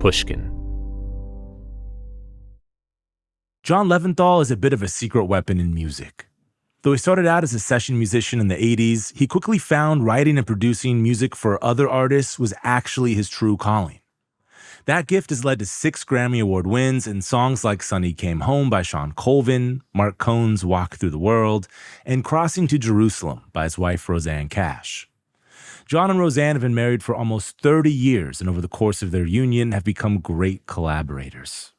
Pushkin. John Leventhal is a bit of a secret weapon in music. Though he started out as a session musician in the 80s, he quickly found writing and producing music for other artists was actually his true calling. That gift has led to 6 Grammy Award wins and songs like Sunny Came Home by Shawn Colvin, Marc Cohn's Walk Through the World, and Crossing to Jerusalem by his wife Rosanne Cash. John and Rosanne have been married for almost 30 years and over the course of their union have become great collaborators.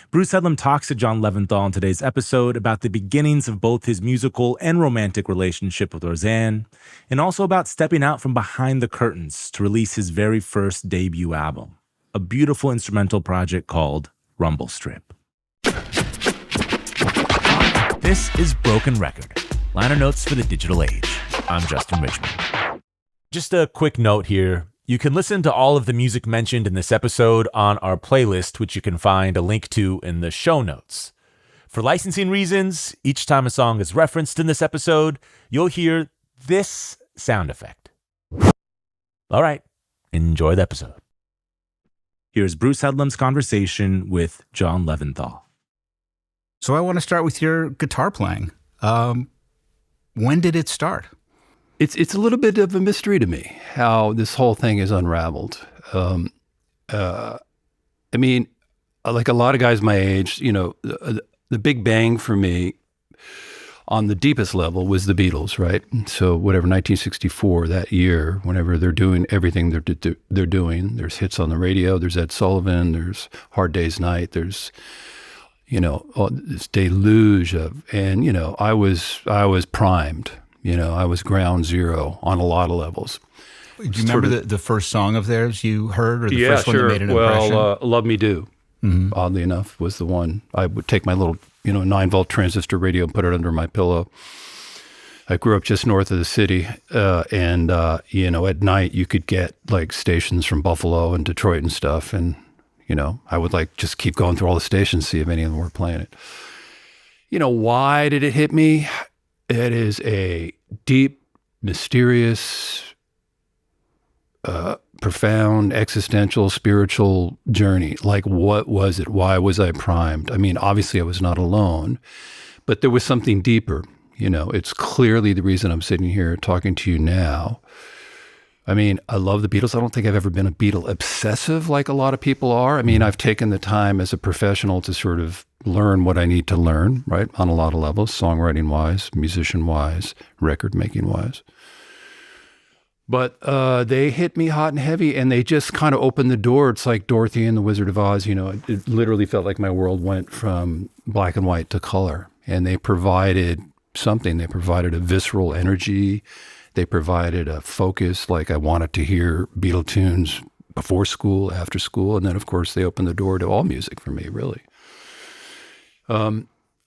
Bruce Headlam talks to John Leventhal in today's episode about the beginnings of both his musical and romantic relationship with Rosanne, and also about stepping out from behind the curtains to release his very first debut album, a beautiful instrumental project called Rumble Strip. This is Broken Record, liner notes for the digital age. I'm Justin Richmond. Just a quick note here. You can listen to all of the music mentioned in this episode on our playlist, which you can find a link to in the show notes. For licensing reasons, each time a song is referenced in this episode, you'll hear this sound effect. All right, enjoy the episode. Here's Bruce Headlam's conversation with John Leventhal. So I want to start with your guitar playing. When did it start? It's a little bit of a mystery to me how this whole thing is unraveled. I mean, like a lot of guys my age, you know, the big bang for me on the deepest level was the Beatles, right? So whatever, 1964, that year, whenever they're doing everything they're doing, there's hits on the radio, there's Ed Sullivan, there's Hard Day's Night, there's, you know, this deluge of, and, you know, I was primed. You know, I was ground zero on a lot of levels. Do you remember the first song of theirs you heard, or the first one that made an impression? Well, Love Me Do, oddly enough, was the one. I would take my little, 9-volt transistor radio and put it under my pillow. I grew up just north of the city, and at night you could get like stations from Buffalo and Detroit and stuff, and, I would like just keep going through all the stations, see if any of them were playing it. Why did it hit me? It is a deep, mysterious, profound, existential, spiritual journey. Like, what was it? Why was I primed? I mean, obviously I was not alone, but there was something deeper. It's clearly the reason I'm sitting here talking to you now. I mean, I love the Beatles. I don't think I've ever been a Beatle obsessive like a lot of people are. I mean, I've taken the time as a professional to sort of learn what I need to learn, right, on a lot of levels, songwriting-wise, musician-wise, record-making-wise. But they hit me hot and heavy, and they just kind of opened the door. It's like Dorothy and the Wizard of Oz. It literally felt like my world went from black and white to color. And they provided something. They provided a visceral energy. They provided a focus, like I wanted to hear Beatle tunes before school, after school. And then, of course, they opened the door to all music for me, really. But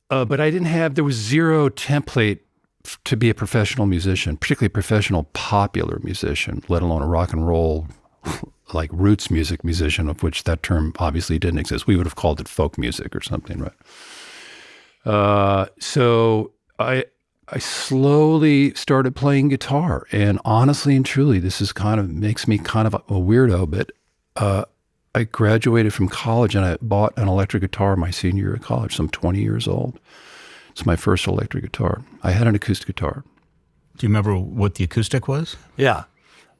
there was zero template to be a professional musician, particularly a professional popular musician, let alone a rock and roll, like roots music musician, of which that term obviously didn't exist. We would have called it folk music or something, right? So I slowly started playing guitar, and honestly and truly, this is makes me kind of a weirdo, but I graduated from college and I bought an electric guitar my senior year of college. So I'm 20 years old. It's my first electric guitar. I had an acoustic guitar. Do you remember what the acoustic was? Yeah.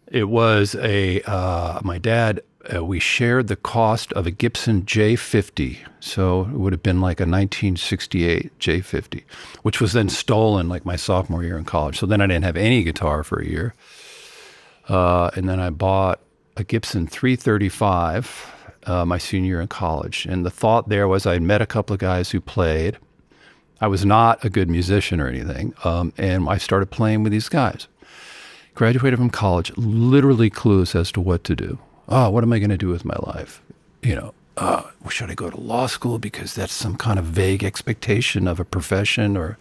It was my dad, we shared the cost of a Gibson J50. So it would have been like a 1968 J50, which was then stolen like my sophomore year in college. So then I didn't have any guitar for a year. And then I bought a Gibson 335 my senior year in college. And the thought there was I'd met a couple of guys who played. I was not a good musician or anything. And I started playing with these guys. Graduated from college, literally clueless as to what to do. What am I going to do with my life? Should I go to law school because that's some kind of vague expectation of a profession? Or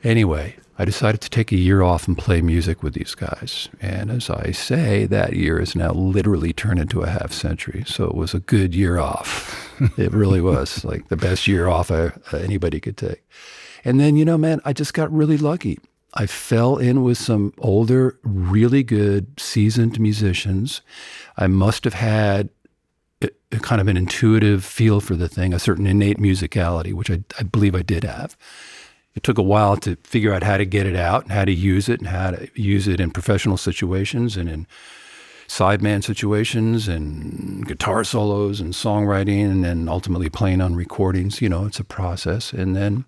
anyway, I decided to take a year off and play music with these guys. And as I say, that year is now literally turned into a half century. So it was a good year off. It really was like the best year off anybody could take. And then, man, I just got really lucky. I fell in with some older, really good, seasoned musicians. I must have had kind of an intuitive feel for the thing, a certain innate musicality, which I believe I did have. It took a while to figure out how to get it out and how to use it and how to use it in professional situations and in sideman situations and guitar solos and songwriting and then ultimately playing on recordings. It's a process. And then,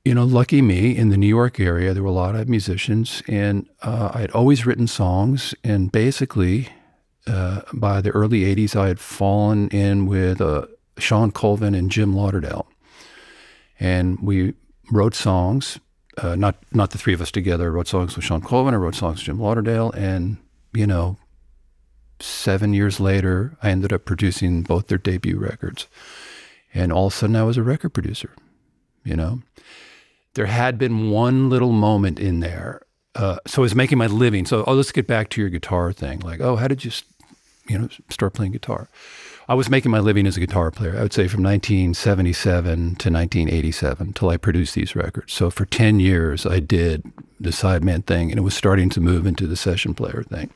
lucky me, in the New York area, there were a lot of musicians, and I had always written songs, and basically by the early 80s, I had fallen in with Shawn Colvin and Jim Lauderdale. And we wrote songs, not the three of us together. I wrote songs with Shawn Colvin, I wrote songs with Jim Lauderdale, and, 7 years later, I ended up producing both their debut records. And all of a sudden, I was a record producer, There had been one little moment in there. So I was making my living. So, let's get back to your guitar thing. Like, how did you, start playing guitar? I was making my living as a guitar player, I would say from 1977 to 1987 till I produced these records. So for 10 years, I did the sideman thing, and it was starting to move into the session player thing.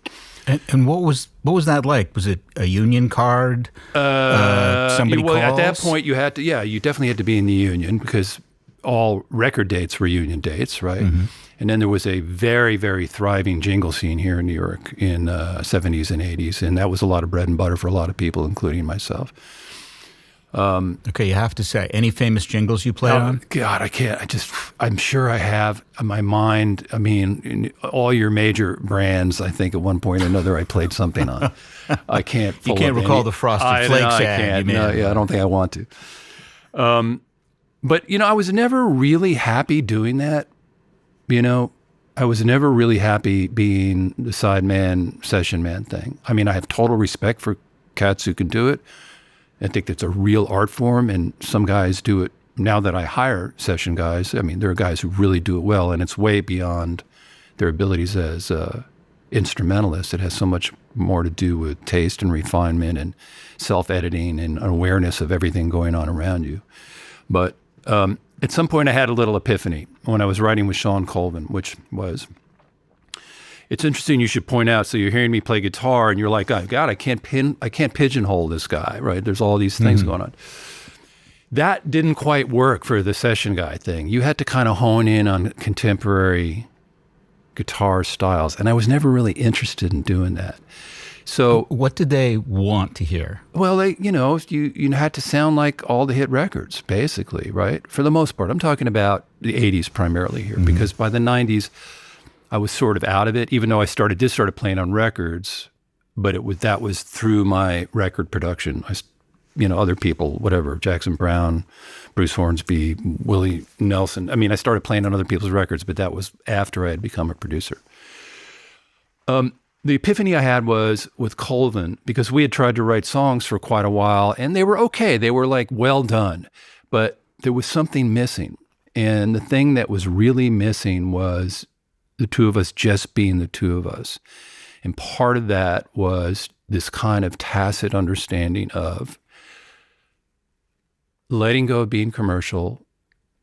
And what was that like? Was it a union card? Somebody calls? At that point, you had to, you definitely had to be in the union because all record dates were union dates, right? Mm-hmm. And then there was a very, very thriving jingle scene here in New York in the 70s and 80s, and that was a lot of bread and butter for a lot of people, including myself. Okay, you have to say, any famous jingles you played on? God, I can't. I'm sure I have in my mind. I mean, in all your major brands, I think at one point or another I played something on. I can't. You can't recall the Frosted Flakes ad. I can't. No, I don't think I want to. But, I was never really happy doing that. I was never really happy being the sideman, session man thing. I mean, I have total respect for cats who can do it. I think that's a real art form, and some guys do it. Now that I hire session guys, I mean, there are guys who really do it well, and it's way beyond their abilities as instrumentalists. It has so much more to do with taste and refinement and self-editing and awareness of everything going on around you. But at some point, I had a little epiphany when I was writing with Shawn Colvin, which was, it's interesting you should point out, so you're hearing me play guitar, and you're like, oh, God, I can't pigeonhole this guy, right? There's all these things going on. That didn't quite work for the session guy thing. You had to kind of hone in on contemporary guitar styles, and I was never really interested in doing that. So what did they want to hear? Well, they, you had to sound like all the hit records, basically, right? For the most part. I'm talking about the 80s primarily here, because by the 90s, I was sort of out of it, even though I started playing on records, but that was through my record production. Other people, whatever, Jackson Browne, Bruce Hornsby, Willie Nelson. I mean, I started playing on other people's records, but that was after I had become a producer. The epiphany I had was with Colvin, because we had tried to write songs for quite a while, and they were okay. They were like well done, but there was something missing. And the thing that was really missing was the two of us just being the two of us. And part of that was this kind of tacit understanding of letting go of being commercial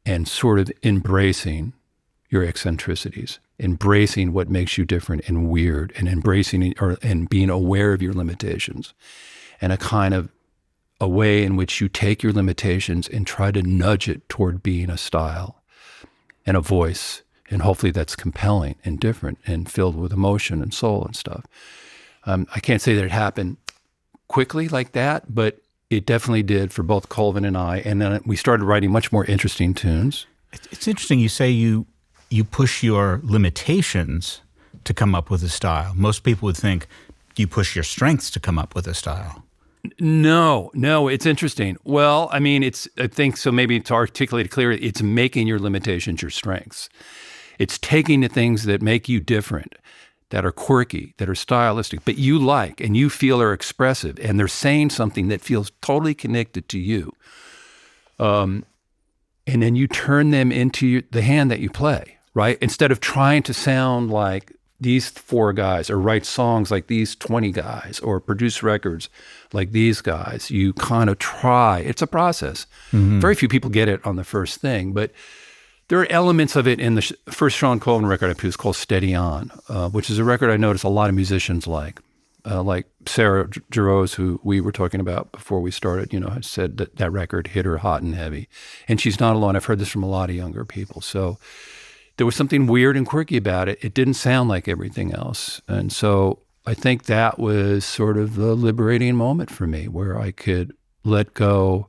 and sort of embracing your eccentricities, embracing what makes you different and weird, and embracing and being aware of your limitations, and a kind of a way in which you take your limitations and try to nudge it toward being a style and a voice, and hopefully that's compelling and different and filled with emotion and soul and stuff. I can't say that it happened quickly like that, but it definitely did for both Colvin and I, and then we started writing much more interesting tunes. It's interesting you say you push your limitations to come up with a style. Most people would think you push your strengths to come up with a style. No, it's interesting. Well, I mean, I think so, maybe to articulate it clearly, it's making your limitations your strengths. It's taking the things that make you different, that are quirky, that are stylistic, but you like and you feel are expressive, and they're saying something that feels totally connected to you. And then you turn them into the hand that you play, right? Instead of trying to sound like these 4 guys or write songs like these 20 guys or produce records like these guys, you kind of try. It's a process. Mm-hmm. Very few people get it on the first thing, but there are elements of it in the first Shawn Colvin record I produced called Steady On, which is a record I noticed a lot of musicians like. like Sarah Jarosz, who we were talking about before we started, had said that record hit her hot and heavy. And she's not alone. I've heard this from a lot of younger people. So there was something weird and quirky about it. It didn't sound like everything else. And so I think that was sort of the liberating moment for me, where I could let go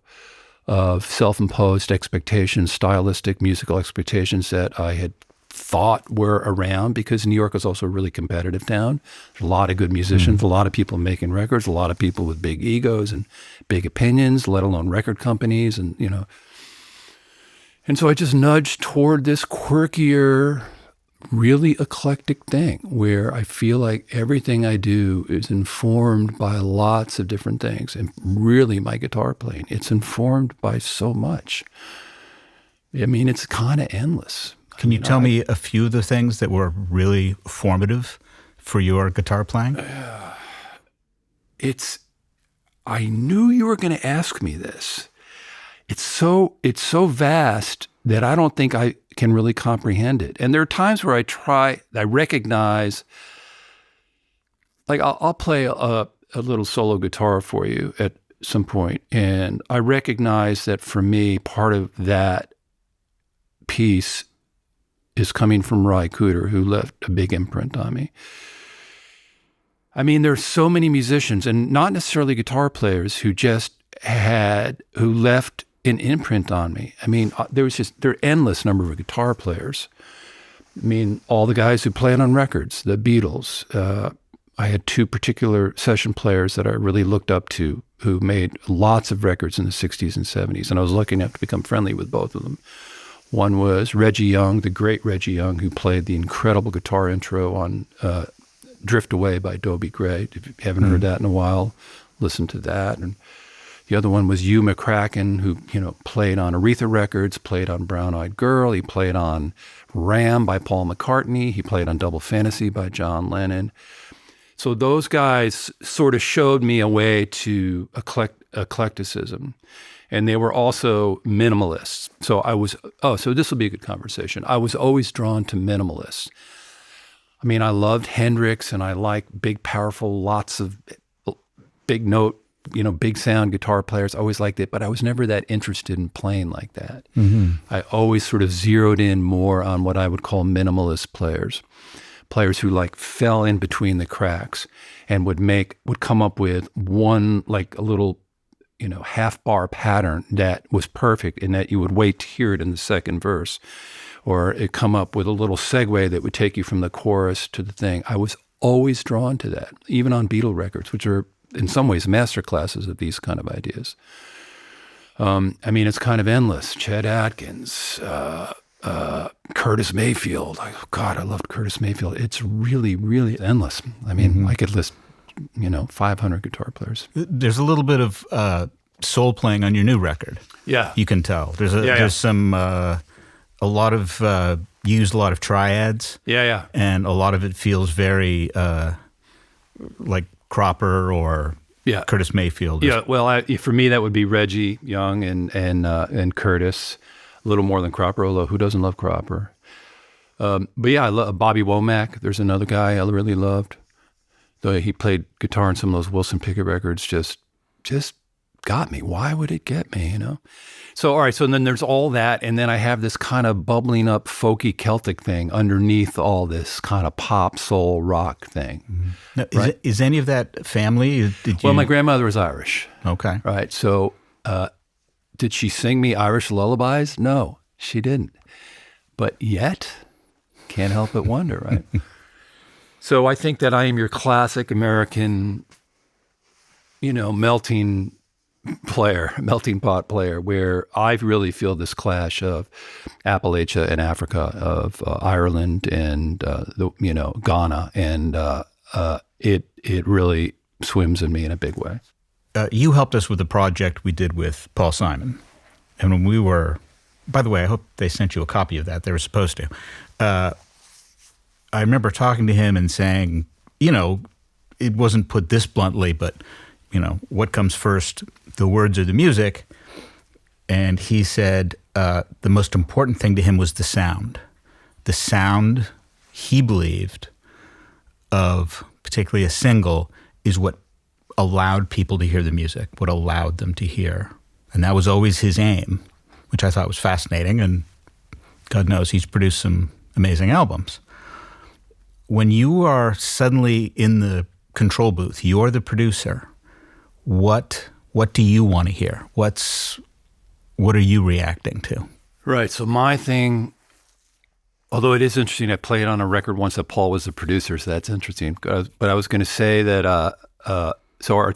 of self-imposed expectations, stylistic, musical expectations that I had thought were around, because New York was also a really competitive town. There's a lot of good musicians, a lot of people making records, a lot of people with big egos and big opinions, let alone record companies, and And so I just nudged toward this quirkier, really eclectic thing where I feel like everything I do is informed by lots of different things. And really my guitar playing, it's informed by so much. I mean, it's kind of endless. Can you tell me a few of the things that were really formative for your guitar playing? I knew you were going to ask me this. It's so vast that I don't think I can really comprehend it. And there are times where I recognize, like I'll play a little solo guitar for you at some point, and I recognize that for me, part of that piece is coming from Ry Cooder, who left a big imprint on me. I mean, there's so many musicians, and not necessarily guitar players, who left an imprint on me. I mean, there are endless number of guitar players. I mean, all the guys who played on records, the Beatles. I had two particular session players that I really looked up to, who made lots of records in the 60s and 70s, and I was lucky enough to become friendly with both of them. One was Reggie Young, the great Reggie Young, who played the incredible guitar intro on Drift Away by Dobie Gray. If you haven't heard that in a while, listen to that. And the other one was Hugh McCracken, who played on Aretha Records, played on Brown Eyed Girl. He played on Ram by Paul McCartney. He played on Double Fantasy by John Lennon. So those guys sort of showed me a way to eclecticism. And they were also minimalists. So this will be a good conversation. I was always drawn to minimalists. I mean, I loved Hendrix, and I like big, powerful, lots of big note, big sound guitar players. I always liked it, but I was never that interested in playing like that. Mm-hmm. I always sort of zeroed in more on what I would call minimalist players who fell in between the cracks and would come up with one, like a little, half bar pattern that was perfect, and that you would wait to hear it in the second verse, or it come up with a little segue that would take you from the chorus to the thing. I was always drawn to that, even on Beatle records, which are in some ways master classes of these kind of ideas. I mean, it's kind of endless. Chet Atkins, Curtis Mayfield. God, I loved Curtis Mayfield. It's really, really endless. I mean, I could list 500 guitar players. There's a little bit of soul playing on your new record. Yeah, you can tell. There's some a lot of used a lot of triads. Yeah, and a lot of it feels very like Cropper or Curtis Mayfield. Yeah, well, for me that would be Reggie Young and Curtis. A little more than Cropper, although who doesn't love Cropper? But yeah, I love Bobby Womack. There's another guy I really loved. Though he played guitar on some of those Wilson Pickett records, just got me. Why would it get me, So, all right, so then there's all that, and then I have this kind of bubbling up folky Celtic thing underneath all this kind of pop, soul, rock thing. Mm-hmm. Now, right? Is any of that family? Well, my grandmother was Irish. Okay. Right, so did she sing me Irish lullabies? No, she didn't. But yet, can't help but wonder, right? So I think that I am your classic American, melting pot player, where I really feel this clash of Appalachia and Africa, of Ireland and Ghana, and it really swims in me in a big way. You helped us with the project we did with Paul Simon, and when we were, by the way, I hope they sent you a copy of that. They were supposed to. I remember talking to him and saying, it wasn't put this bluntly, but what comes first, the words or the music? And he said the most important thing to him was the sound. The sound, he believed, of particularly a single is what allowed people to hear the music, what allowed them to hear. And that was always his aim, which I thought was fascinating. And God knows he's produced some amazing albums. When you are suddenly in the control booth, you're the producer, what do you want to hear? What are you reacting to? Right. So my thing, although it is interesting, I played on a record once that Paul was the producer, so that's interesting. But I was going to say that, so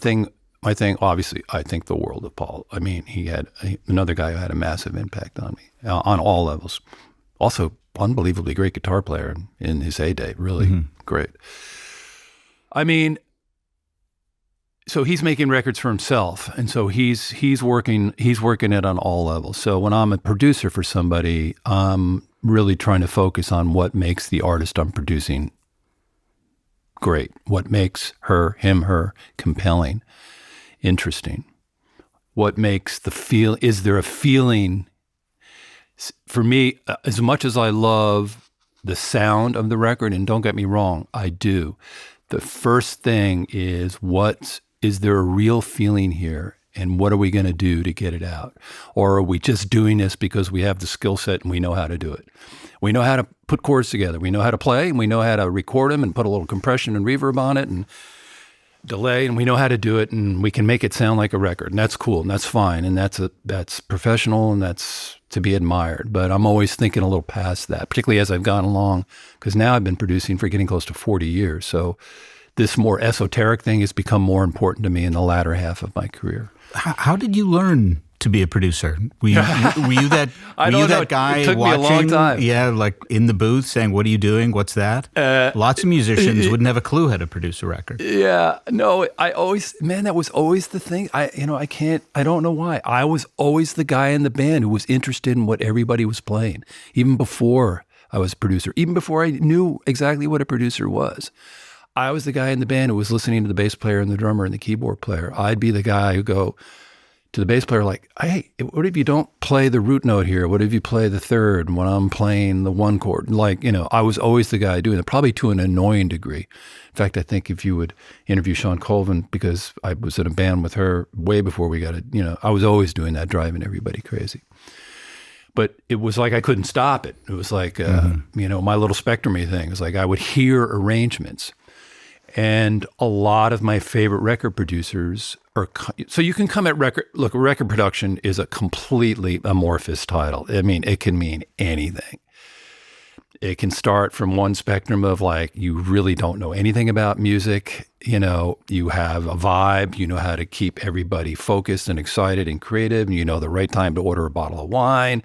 my thing, obviously, I think the world of Paul. I mean, he had another guy who had a massive impact on me on all levels. Also, unbelievably great guitar player in his heyday, really great. I mean, so he's making records for himself, and so he's working it on all levels. So when I'm a producer for somebody, I'm really trying to focus on what makes the artist I'm producing great, what makes her compelling, interesting, what makes is there a feeling? For me, as much as I love the sound of the record, and don't get me wrong, I do, the first thing is there a real feeling here, and what are we going to do to get it out? Or are we just doing this because we have the skill set and we know how to do it? We know how to put chords together. We know how to play, and we know how to record them and put a little compression and reverb on it and delay, and we know how to do it, and we can make it sound like a record, and that's cool, and that's fine, and that's professional, and that's to be admired. But I'm always thinking a little past that, particularly as I've gone along, because now I've been producing for getting close to 40 years. So this more esoteric thing has become more important to me in the latter half of my career. How did you learn to be a producer? Were you that guy it took watching? Me a long time. Yeah, like in the booth saying, "What are you doing? What's that?" Lots of musicians wouldn't have a clue how to produce a record. Yeah, no, that was always the thing. I don't know why. I was always the guy in the band who was interested in what everybody was playing, even before I was a producer, even before I knew exactly what a producer was. I was the guy in the band who was listening to the bass player and the drummer and the keyboard player. I'd be the guy who go to the bass player like, "Hey, what if you don't play the root note here? What if you play the third when I'm playing the one chord?" Like, I was always the guy doing it, probably to an annoying degree. In fact, I think if you would interview Shawn Colvin, because I was in a band with her way before we got it, I was always doing that, driving everybody crazy. But it was like I couldn't stop it. It was like, my little spectrum-y thing. It was like I would hear arrangements. And a lot of my favorite record producers so you can come at record production is a completely amorphous title. I mean, it can mean anything. It can start from one spectrum of like, you really don't know anything about music. You have a vibe, you know how to keep everybody focused and excited and creative, and you know the right time to order a bottle of wine,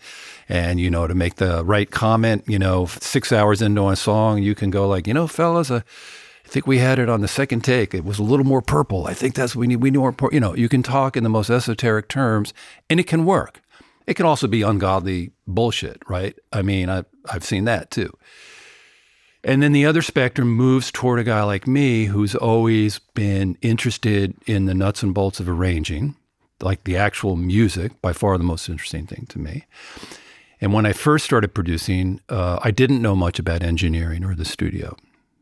and to make the right comment, 6 hours into a song, you can go like, fellas, I think we had it on the second take. It was a little more purple. I think that's what we need. We need more, you can talk in the most esoteric terms, and it can work. It can also be ungodly bullshit, right? I mean, I've seen that too. And then the other spectrum moves toward a guy like me who's always been interested in the nuts and bolts of arranging, like the actual music, by far the most interesting thing to me. And when I first started producing, I didn't know much about engineering or the studio.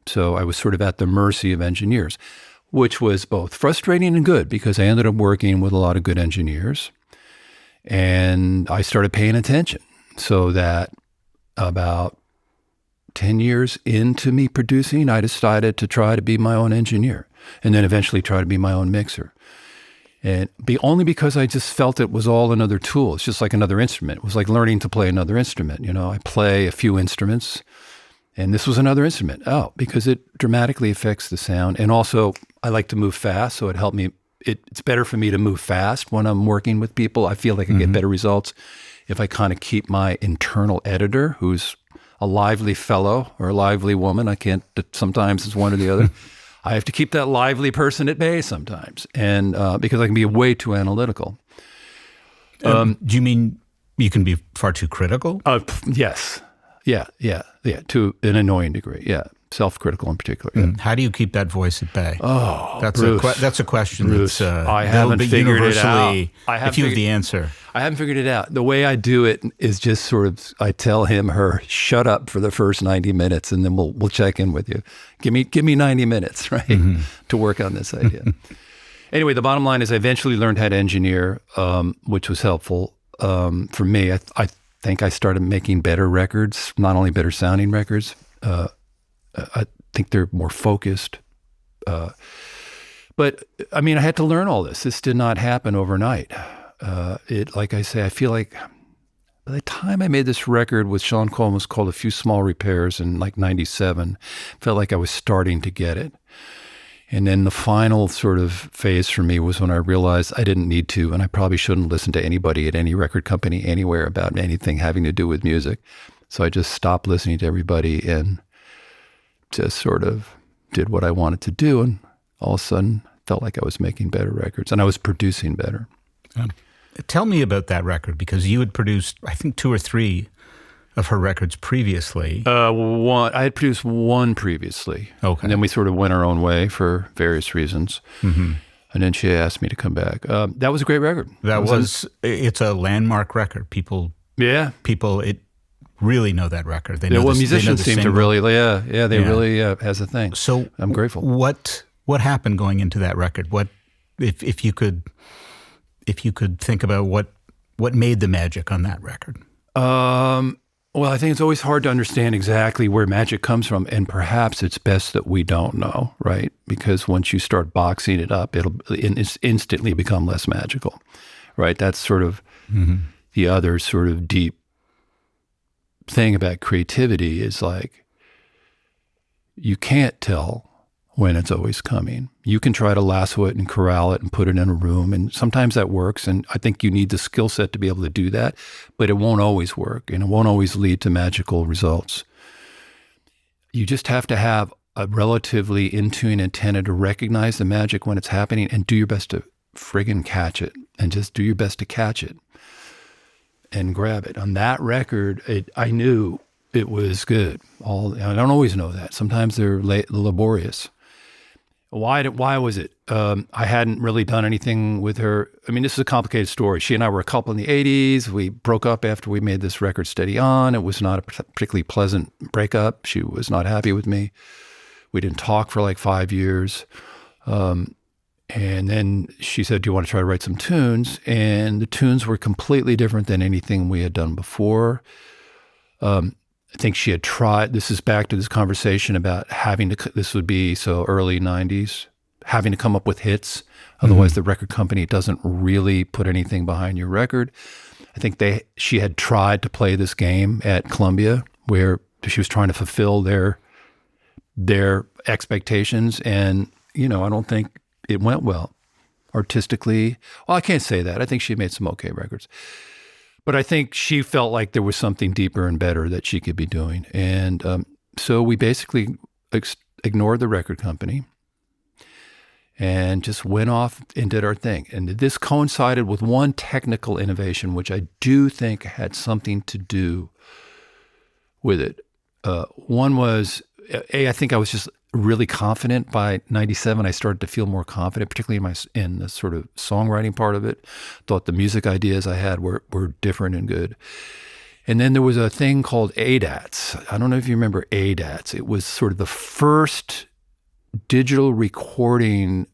So I was sort of at the mercy of engineers, which was both frustrating and good because I ended up working with a lot of good engineers. And I started paying attention, so that about 10 years into me producing, I decided to try to be my own engineer and then eventually try to be my own mixer. And only because I just felt it was all another tool. It's just like another instrument. It was like learning to play another instrument. I play a few instruments. And this was another instrument. Because it dramatically affects the sound. And also, I like to move fast, so it helped me. It's better for me to move fast when I'm working with people. I feel like I get better results if I kind of keep my internal editor, who's a lively fellow or a lively woman. I can't, sometimes it's one or the other. I have to keep that lively person at bay sometimes, and because I can be way too analytical. Do you mean you can be far too critical? Yes. Yeah, to an annoying degree, yeah. self-critical in particular. Yeah. How do you keep that voice at bay? Oh, that's Bruce. that's a question Bruce, that's I a little haven't bit figured it universally. out. If you have the answer, I haven't figured it out. The way I do it is just sort of, I tell her, shut up for the first 90 minutes, and then we'll check in with you. Give me 90 minutes, right, to work on this idea. Anyway, the bottom line is I eventually learned how to engineer, which was helpful for me. I think I started making better records, not only better sounding records. I think they're more focused. But I mean, I had to learn all this. This did not happen overnight. Like I say, I feel like by the time I made this record with Shawn Colvin, was called A Few Small Repairs in like 97, felt like I was starting to get it. And then the final sort of phase for me was when I realized I didn't need to, and I probably shouldn't listen to anybody at any record company anywhere about anything having to do with music. So I just stopped listening to everybody and just sort of did what I wanted to do. And all of a sudden felt like I was making better records and I was producing better. Tell me about that record, because you had produced, I think, 2 or 3 of her records previously. I had produced one previously. Okay. And then we sort of went our own way for various reasons. Mm-hmm. And then she asked me to come back. That was a great record. It's a landmark record. People really know that record. They know musicians seem to really, they really has a thing. So I'm grateful. What happened going into that record? What, if you could think about what made the magic on that record? Well, I think it's always hard to understand exactly where magic comes from, and perhaps it's best that we don't know, right? Because once you start boxing it up, it'll instantly become less magical, right? That's sort of the other sort of deep thing about creativity is like, you can't tell when it's always coming. You can try to lasso it and corral it and put it in a room, and sometimes that works, and I think you need the skill set to be able to do that, but it won't always work, and it won't always lead to magical results. You just have to have a relatively in-tune antenna to recognize the magic when it's happening and do your best to friggin' catch it, and just do your best to catch it and grab it. On that record, I knew it was good. I don't always know that. Sometimes they're laborious. Why was it? I hadn't really done anything with her. I mean, this is a complicated story. She and I were a couple in the 80s. We broke up after we made this record Steady On. It was not a particularly pleasant breakup. She was not happy with me. We didn't talk for like 5 years. And then she said, do you want to try to write some tunes? And the tunes were completely different than anything we had done before. I think she had tried, this is back to this conversation about this would be so early 90s, having to come up with hits. Otherwise, the record company doesn't really put anything behind your record. I think she had tried to play this game at Columbia where she was trying to fulfill their expectations. And, I don't think it went well artistically. Well, I can't say that. I think she made some okay records. But I think she felt like there was something deeper and better that she could be doing. And so we basically ignored the record company and just went off and did our thing. And this coincided with one technical innovation, which I do think had something to do with it. One was, I think I was just really confident by 97. I started to feel more confident, particularly in the sort of songwriting part of it. Thought the music ideas I had were different and good. And then there was a thing called ADATs. I don't know if you remember ADATs. It was sort of the first digital recording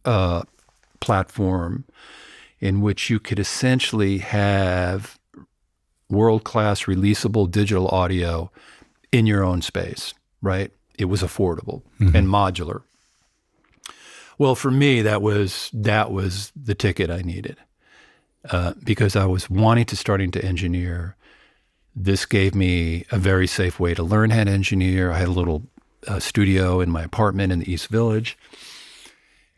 platform in which you could essentially have world-class releasable digital audio in your own space, right? It was affordable and modular. Well, for me, that was the ticket I needed because I was starting to engineer. This gave me a very safe way to learn how to engineer. I had a little studio in my apartment in the East Village,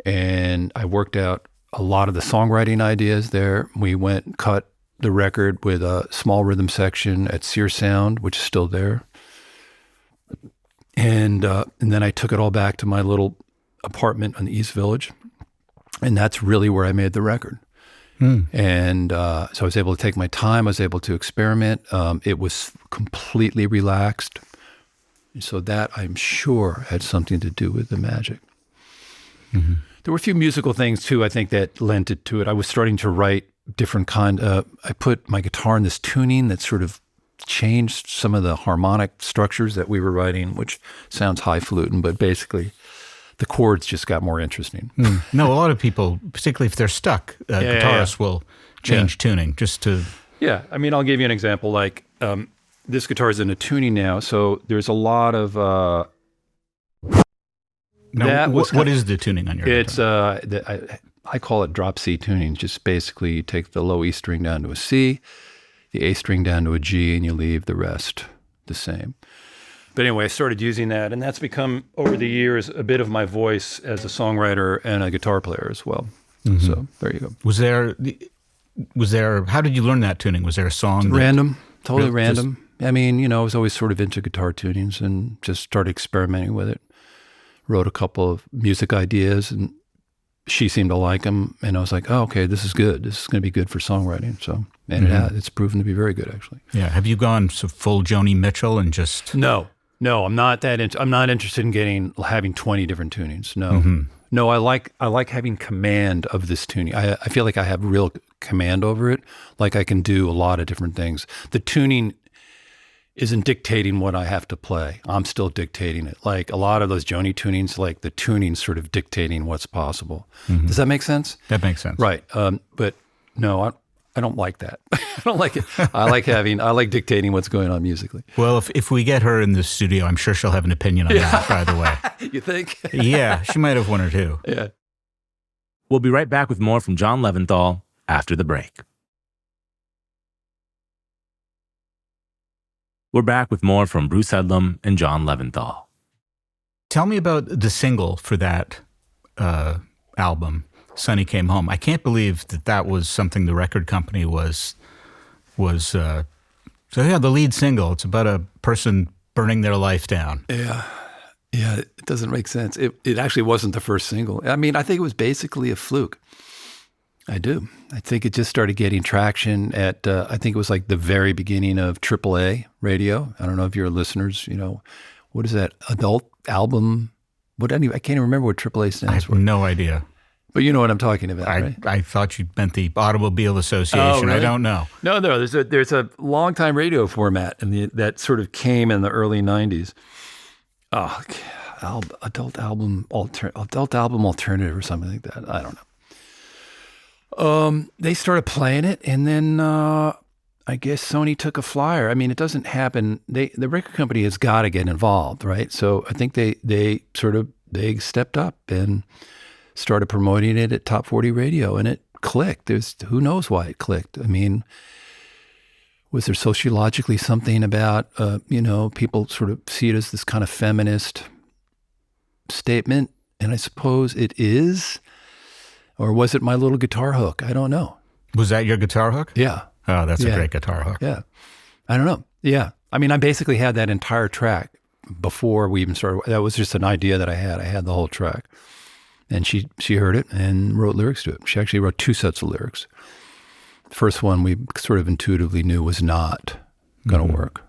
and I worked out a lot of the songwriting ideas there. We cut the record with a small rhythm section at Sear Sound, which is still there. And then I took it all back to my little apartment in the East Village, and that's really where I made the record. And so I was able to take my time. I was able to experiment. It was completely relaxed, And so that, I'm sure, had something to do with the magic. Mm-hmm. There were a few musical things, too, I think, that lent it to it. I was starting to write different I put my guitar in this tuning that sort of changed some of the harmonic structures that we were writing, which sounds highfalutin, but basically the chords just got more interesting. No, a lot of people, particularly if they're stuck, guitarists will change tuning just to... Yeah, I mean, I'll give you an example. Like, this guitar is in a tuning now, so there's a lot of... what is the tuning on your guitar? It's, I call it drop C tuning. Just basically you take the low E string down to a C, the A string down to a G, and you leave the rest the same. But anyway, I started using that, and that's become, over the years, a bit of my voice as a songwriter and a guitar player as well. Mm-hmm. So there you go. Was there, how did you learn that tuning? Was there a song? Random, totally random. I mean, I was always sort of into guitar tunings and just started experimenting with it. Wrote a couple of music ideas, and she seemed to like them, and I was like, oh, okay, this is good. This is going to be good for songwriting. So, and it's proven to be very good, actually. Yeah. Have you gone full Joni Mitchell and just... No, I'm not that. I'm not interested in having 20 different tunings. No, no. I like having command of this tuning. I feel like I have real command over it. Like I can do a lot of different things. The tuning isn't dictating what I have to play. I'm still dictating it. Like a lot of those Joni tunings, like the tuning's sort of dictating what's possible. Mm-hmm. Does that make sense? That makes sense. Right. But no, I don't like that. I don't like it. I like dictating what's going on musically. Well, if we get her in the studio, I'm sure she'll have an opinion on that, by the way. You think? Yeah, she might have one or two. Yeah. We'll be right back with more from John Leventhal after the break. We're back with more from Bruce Headlam and John Leventhal. Tell me about the single for that album, Sonny Came Home. I can't believe that was something the record company was the lead single. It's about a person burning their life down. Yeah, it doesn't make sense. It actually wasn't the first single. I mean, I think it was basically a fluke. I do. I think it just started getting traction at, I think it was like the very beginning of AAA radio. I don't know if your listeners, what is that, adult album? I can't even remember what AAA stands for. I have no idea. But you know what I'm talking about, right? I thought you meant the Automobile Association. Oh, really? I don't know. No, there's a long time radio format that sort of came in the early 90s. Oh, adult album alternative or something like that. I don't know. They started playing it, and then I guess Sony took a flyer. I mean, it doesn't happen. The record company has got to get involved, right? So I think they stepped up and started promoting it at Top 40 Radio, and it clicked. Who knows why it clicked? I mean, was there sociologically something about people sort of see it as this kind of feminist statement, and I suppose it is. Or was it my little guitar hook? I don't know. Was that your guitar hook? Yeah. Oh, that's a great guitar hook. Yeah. I don't know. Yeah. I mean, I basically had that entire track before we even started. That was just an idea that I had. I had the whole track. And she heard it and wrote lyrics to it. She actually wrote 2 sets of lyrics. The first one we sort of intuitively knew was not going to work.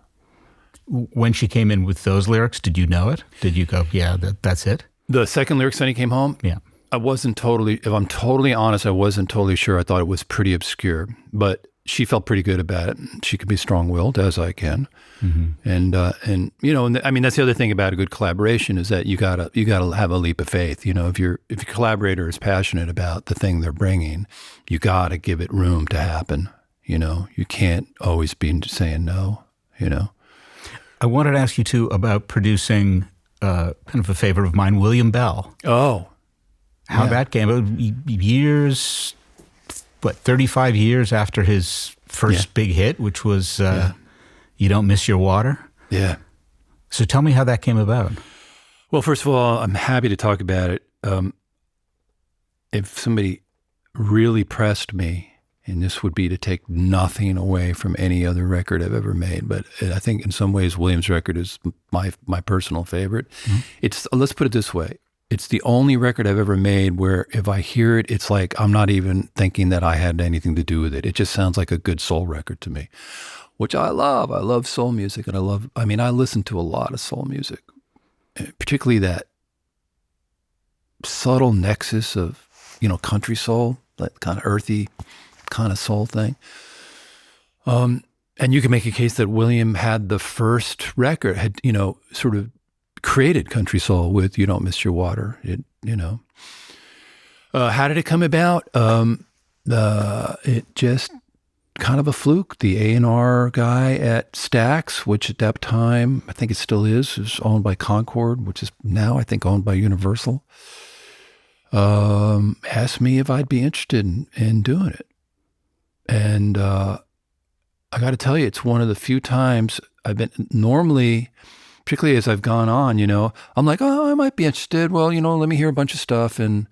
When she came in with those lyrics, did you know it? Did you go, yeah, that's it? The second lyric, Sonny Came Home? Yeah. if I'm totally honest, I wasn't totally sure. I thought it was pretty obscure, but she felt pretty good about it. She can be strong-willed, as I can. Mm-hmm. And I mean, that's the other thing about a good collaboration is that you gotta have a leap of faith. If your collaborator is passionate about the thing they're bringing, you gotta give it room to happen. You can't always be saying no, I wanted to ask you too about producing kind of a favorite of mine, William Bell. Oh. How that came, years, 35 years after his first big hit, which was You Don't Miss Your Water? Yeah. So tell me how that came about. Well, first of all, I'm happy to talk about it. If somebody really pressed me, and this would be to take nothing away from any other record I've ever made, but I think in some ways William's record is my personal favorite. Mm-hmm. Let's put it this way. It's the only record I've ever made where if I hear it, it's like I'm not even thinking that I had anything to do with it. It just sounds like a good soul record to me. which I love. I love soul music, and I listen to a lot of soul music, particularly that subtle nexus of, country soul, that kind of earthy kind of soul thing. And you can make a case that William had the first record, had, sort of created country soul with You Don't Miss Your Water. How did it come about? It just kind of a fluke. The A&R guy at Stax, which at that time, I think it still is owned by Concord, which is now, I think, owned by Universal, asked me if I'd be interested in doing it. And I got to tell you, it's one of the few times I've been, normally, particularly as I've gone on, I'm like, oh, I might be interested. Well, let me hear a bunch of stuff. And,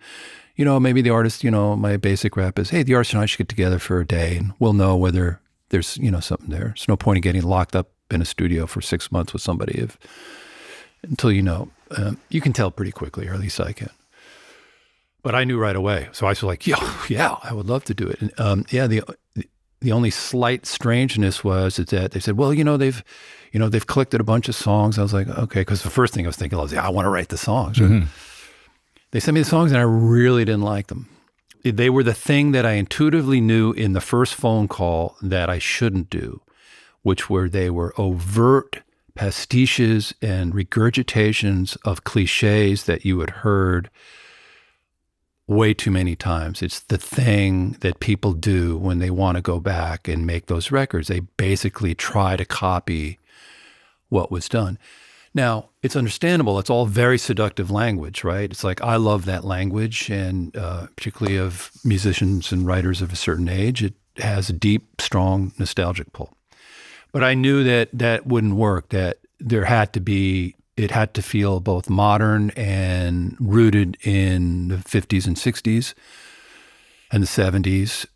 maybe the artist, my basic rap is, hey, the artist and I should get together for a day and we'll know whether there's, something there. There's no point in getting locked up in a studio for 6 months with somebody until you can tell pretty quickly, or at least I can. But I knew right away. So I was like, yeah, I would love to do it. And the only slight strangeness is that they said, well, they've collected a bunch of songs. I was like, okay, because the first thing I was thinking was, I want to write the songs. Right? Mm-hmm. They sent me the songs and I really didn't like them. They were the thing that I intuitively knew in the first phone call that I shouldn't do, they were overt pastiches and regurgitations of cliches that you had heard way too many times. It's the thing that people do when they want to go back and make those records. They basically try to copy what was done. Now, it's understandable. It's all very seductive language, right? It's like, I love that language, and particularly of musicians and writers of a certain age, it has a deep, strong, nostalgic pull. But I knew that wouldn't work, that it had to feel both modern and rooted in the 50s and 60s and the 70s,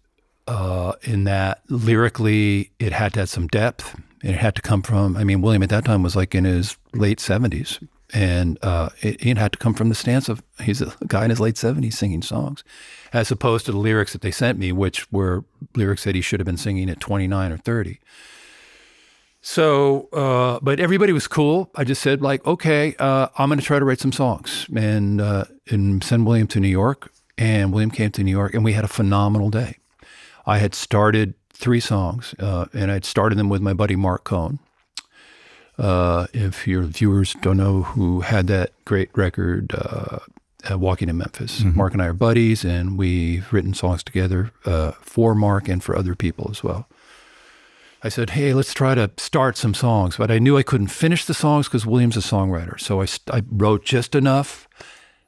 in that lyrically it had to have some depth. It had to come from, William at that time was like in his late 70s, and it had to come from the stance of, he's a guy in his late 70s singing songs, as opposed to the lyrics that they sent me, which were lyrics that he should have been singing at 29 or 30. So, but everybody was cool. I just said, like, okay, I'm going to try to write some songs and send William to New York. And William came to New York, and we had a phenomenal day. I had started 3 songs, and I'd started them with my buddy Marc Cohn. If your viewers don't know who had that great record, Walking in Memphis. Mm-hmm. Marc and I are buddies, and we've written songs together for Marc and for other people as well. I said, hey, let's try to start some songs. But I knew I couldn't finish the songs because William's a songwriter. So I wrote just enough.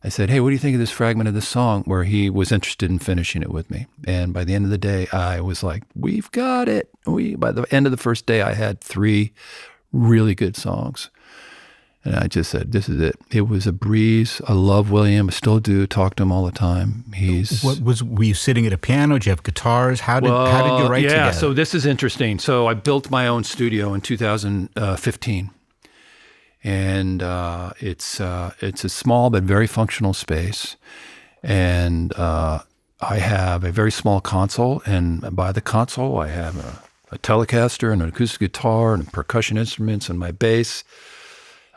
I said, hey, what do you think of this fragment of this song? Where he was interested in finishing it with me. And by the end of the day, I was like, we've got it. By the end of the first day, I had 3 really good songs. And I just said, this is it. It was a breeze. I love William. I still do. Talk to him all the time. Were you sitting at a piano? Did you have guitars? How did you write together? Yeah, so this is interesting. So I built my own studio in 2015. And it's a small but very functional space. And I have a very small console. And by the console, I have a Telecaster and an acoustic guitar and percussion instruments and my bass.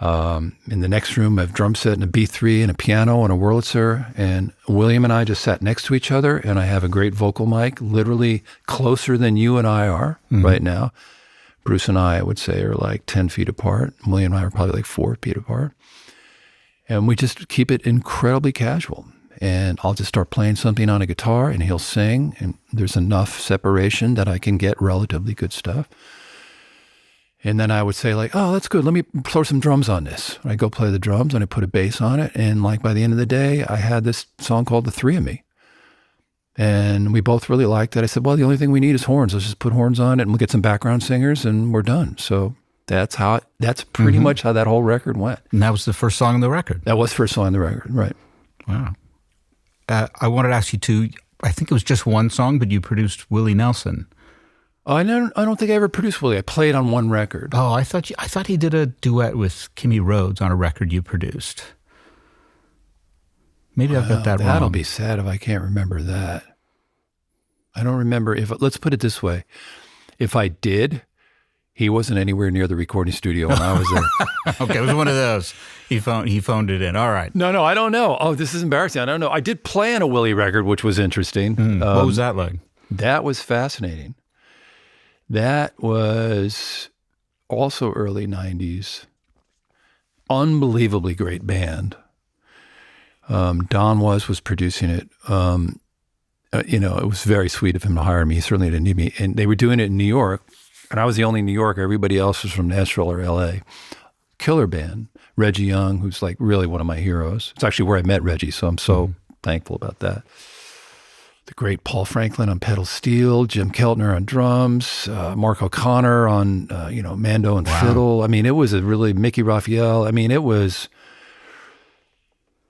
In the next room, I have a drum set and a B3 and a piano and a Wurlitzer. And William and I just sat next to each other, and I have a great vocal mic, literally closer than you and I are right now. Bruce and I would say, are like 10 feet apart. William and I are probably like 4 feet apart. And we just keep it incredibly casual. And I'll just start playing something on a guitar, and he'll sing, and there's enough separation that I can get relatively good stuff. And then I would say, like, oh, that's good. Let me throw some drums on this. I go play the drums, and I put a bass on it. And like by the end of the day, I had this song called The Three of Me. And we both really liked it. I said, well, the only thing we need is horns. Let's just put horns on it, and we'll get some background singers, and we're done. So that's pretty much how that whole record went. And that was the first song on the record? That was the first song on the record, right. Wow. I wanted to ask you too, I think it was just one song, but you produced Willie Nelson. I don't think I ever produced Willie. I played on one record. Oh, I thought he did a duet with Kimmy Rhodes on a record you produced. Maybe I've got that wrong. That'll be sad if I can't remember that. I don't remember let's put it this way. If I did, He wasn't anywhere near the recording studio when I was there. Okay, it was one of those. He phoned it in. All right. No, I don't know. Oh, this is embarrassing. I don't know. I did play on a Willie record, which was interesting. What was that like? That was fascinating. That was also early 90s. Unbelievably great band. Don was producing it. It was very sweet of him to hire me. He certainly didn't need me. And they were doing it in New York, and I was the only New Yorker. Everybody else was from Nashville or L.A. Killer band. Reggie Young, who's like really one of my heroes. It's actually where I met Reggie, so I'm so thankful about that. The great Paul Franklin on pedal steel, Jim Keltner on drums, Mark O'Connor on, mando and fiddle. I mean, it was a really Mickey Raphael. I mean, it was,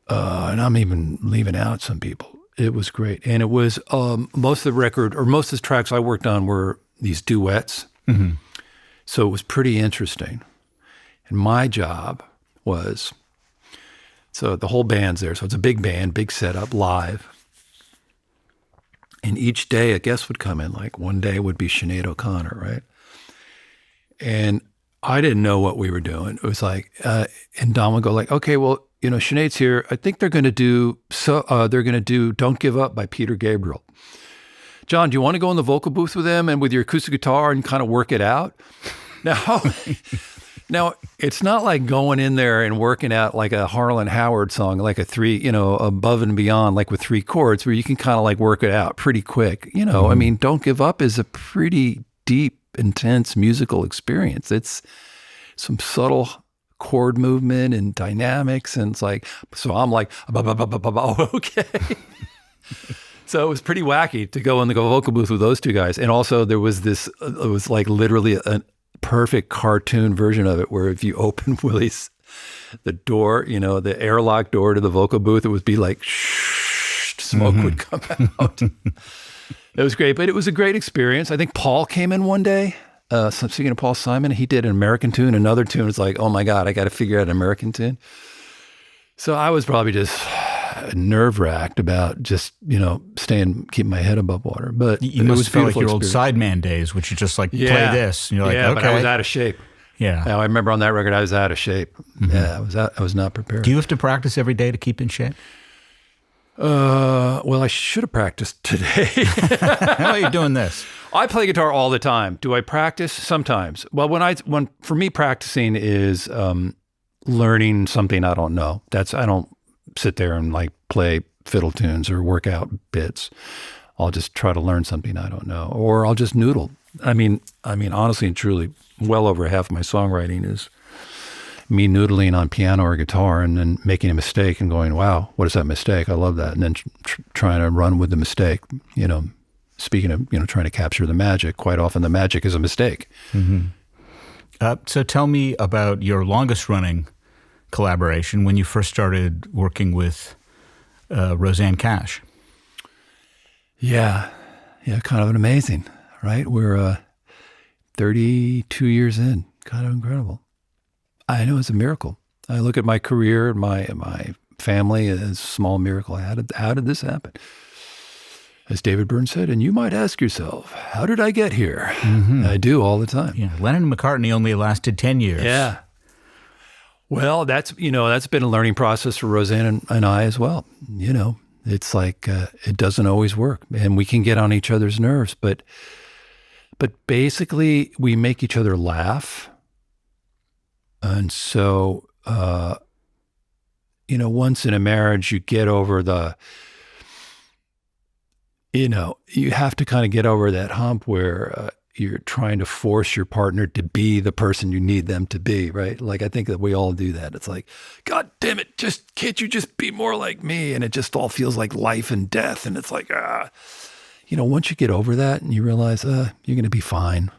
and I'm even leaving out some people. It was great. And it was, most of the tracks I worked on were these duets. Mm-hmm. So it was pretty interesting. And my job was, so the whole band's there. So it's a big band, big setup, live. And each day a guest would come in, like one day would be Sinead O'Connor, right? And I didn't know what we were doing. It was like, and Don would go like, okay, well, Sinead's here. I think they're going to do, Don't Give Up by Peter Gabriel. John, do you want to go in the vocal booth with them and with your acoustic guitar and kind of work it out? Now, it's not like going in there and working out like a Harlan Howard song, like a Above and Beyond, like with 3 chords where you can kind of like work it out pretty quick. I mean, Don't Give Up is a pretty deep, intense musical experience. It's some subtle chord movement and dynamics. And it's like, so I'm like, okay. So it was pretty wacky to go in the vocal booth with those two guys. And also there was this, it was like literally a perfect cartoon version of it where if you open Willie's, the door, the airlock door to the vocal booth, it would be like, smoke would come out. It was great, but it was a great experience. I think Paul came in one day. So speaking of Paul Simon, he did an American tune, another tune. It's like, oh my God, I got to figure out an American tune. So I was probably just nerve-wracked about just, keeping my head above water. But you must have felt like your old Sideman days, which you just like play this. And you're like, okay. But I was out of shape. Yeah. Now, I remember on that record, I was out of shape. Mm-hmm. Yeah, I was not prepared. Do you have to practice every day to keep in shape? Well, I should have practiced today. How are you doing this? I play guitar all the time. Do I practice? Sometimes. Well, when for me, practicing is learning something I don't know. I don't sit there and like play fiddle tunes or work out bits. I'll just try to learn something I don't know, or I'll just noodle. I mean, honestly and truly, well over half of my songwriting is me noodling on piano or guitar and then making a mistake and going, wow, what is that mistake? I love that. And then trying to run with the mistake, speaking of, trying to capture the magic, quite often the magic is a mistake. Mm-hmm. So tell me about your longest running collaboration when you first started working with Rosanne Cash. Yeah, kind of amazing, right? We're 32 years in, kind of incredible. I know it's a miracle. I look at my career and my family as a small miracle. How did this happen? As David Byrne said, and you might ask yourself, how did I get here? Mm-hmm. I do all the time. Yeah, Lennon and McCartney only lasted 10 years. Yeah. Well, that's been a learning process for Rosanne and I as well. It's like it doesn't always work, and we can get on each other's nerves, but basically we make each other laugh. And so, once in a marriage, you get over you have to kind of get over that hump where you're trying to force your partner to be the person you need them to be, right? Like, I think that we all do that. It's like, God damn it, can't you just be more like me? And it just all feels like life and death. And it's like, once you get over that and you realize, you're going to be fine.